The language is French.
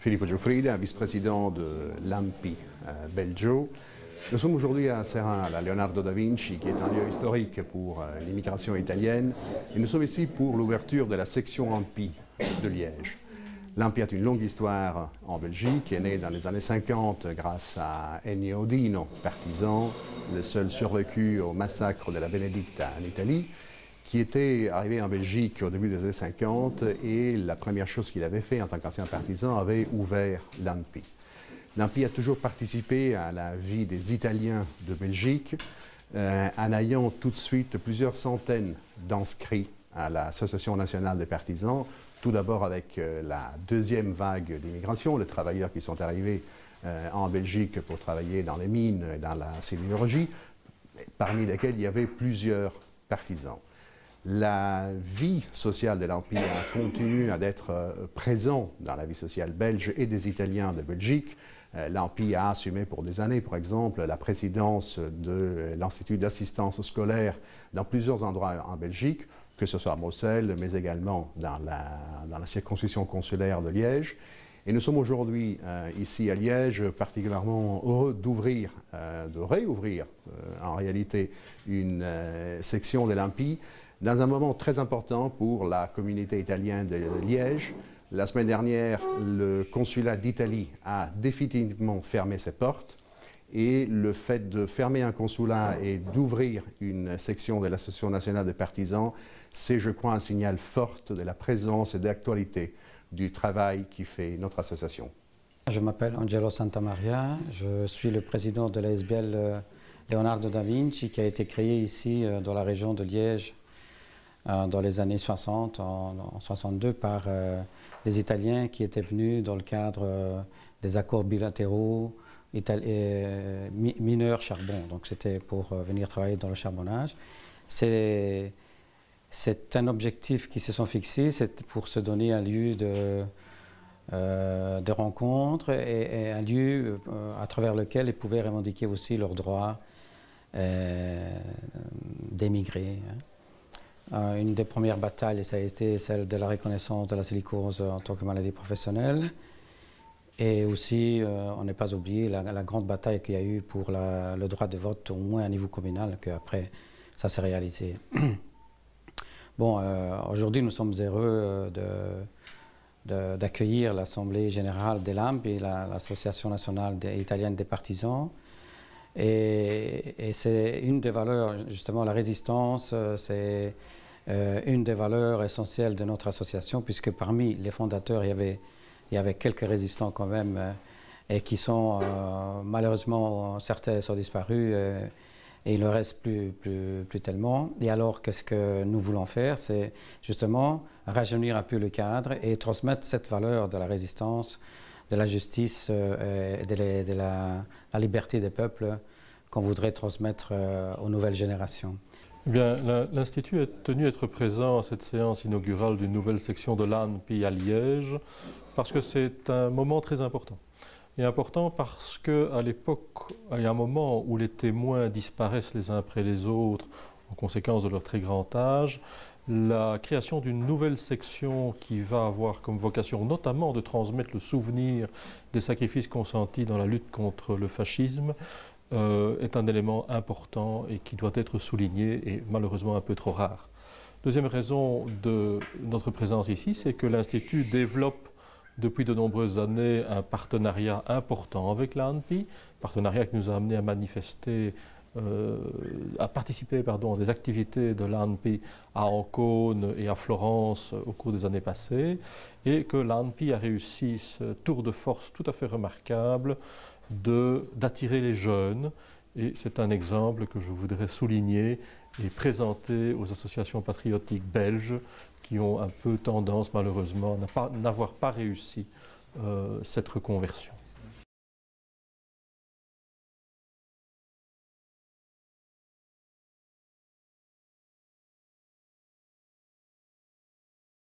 Filippo Giuffrida, vice-président de l'ANPI Belgio. Nous sommes aujourd'hui à Serra, à Leonardo da Vinci, qui est un lieu historique pour l'immigration italienne. Et nous sommes ici pour l'ouverture de la section ANPI de Liège. L'ANPI a une longue histoire en Belgique, qui est née dans les années 50 grâce à Ennio Odino, partisan, le seul survécu au massacre de la Benedicta en Italie, qui était arrivé en Belgique au début des années 50 et la première chose qu'il avait fait en tant qu'ancien partisan avait ouvert l'ANPI. L'ANPI a toujours participé à la vie des Italiens de Belgique en ayant tout de suite plusieurs centaines d'inscrits à l'Association nationale des partisans, tout d'abord avec la deuxième vague d'immigration, les travailleurs qui sont arrivés en Belgique pour travailler dans les mines et dans la sidérurgie, parmi lesquels il y avait plusieurs partisans. La vie sociale de l'ANPI a continué d'être présente dans la vie sociale belge et des Italiens de Belgique. L'ANPI a assumé pour des années, par exemple, la présidence de l'Institut d'assistance scolaire dans plusieurs endroits en Belgique, que ce soit à Bruxelles, mais également dans la circonscription consulaire de Liège. Et nous sommes aujourd'hui ici à Liège particulièrement heureux de réouvrir en réalité une section de l'ANPI dans un moment très important pour la communauté italienne de Liège. La semaine dernière, le consulat d'Italie a définitivement fermé ses portes et le fait de fermer un consulat et d'ouvrir une section de l'Association nationale des partisans, c'est, je crois, un signal fort de la présence et de l'actualité du travail qui fait notre association. Je m'appelle Angelo Santamaria, je suis le président de l'ASBL Leonardo da Vinci qui a été créé ici dans la région de Liège dans les années 60, en 62, par des Italiens qui étaient venus dans le cadre des accords bilatéraux mineurs charbon. Donc c'était pour venir travailler dans le charbonnage. C'est un objectif qu'ils se sont fixés, c'est pour se donner un lieu de rencontre et un lieu à travers lequel ils pouvaient revendiquer aussi leurs droits d'émigrer. Une des premières batailles, ça a été celle de la reconnaissance de la silicose en tant que maladie professionnelle. Et aussi, on n'est pas oublié la grande bataille qu'il y a eu pour le droit de vote, au moins à niveau communal, qu'après ça s'est réalisé. Bon, aujourd'hui, nous sommes heureux d'accueillir l'Assemblée générale de l'ANPI, l'Association nationale italienne des partisans. Et c'est une des valeurs, justement, la résistance, c'est une des valeurs essentielles de notre association, puisque parmi les fondateurs, il y avait quelques résistants quand même, et qui sont, malheureusement, certains sont disparus, et il ne reste plus tellement. Et alors, qu'est-ce que nous voulons faire? C'est justement rajeunir un peu le cadre et transmettre cette valeur de la résistance, de la justice et de la liberté des peuples qu'on voudrait transmettre aux nouvelles générations. Eh bien, l'Institut est tenu d'être présent à cette séance inaugurale d'une nouvelle section de l'ANPI à Liège parce que c'est un moment très important. Et important parce qu'à l'époque, il y a un moment où les témoins disparaissent les uns après les autres en conséquence de leur très grand âge, la création d'une nouvelle section qui va avoir comme vocation notamment de transmettre le souvenir des sacrifices consentis dans la lutte contre le fascisme est un élément important et qui doit être souligné et malheureusement un peu trop rare. Deuxième raison de notre présence ici, c'est que l'Institut développe depuis de nombreuses années un partenariat important avec l'ANPI, partenariat qui nous a amené à manifester à participer à des activités de l'ANPI à Ancône et à Florence au cours des années passées, et que l'ANPI a réussi ce tour de force tout à fait remarquable d'attirer les jeunes. Et c'est un exemple que je voudrais souligner et présenter aux associations patriotiques belges qui ont un peu tendance malheureusement à n'avoir pas réussi cette reconversion.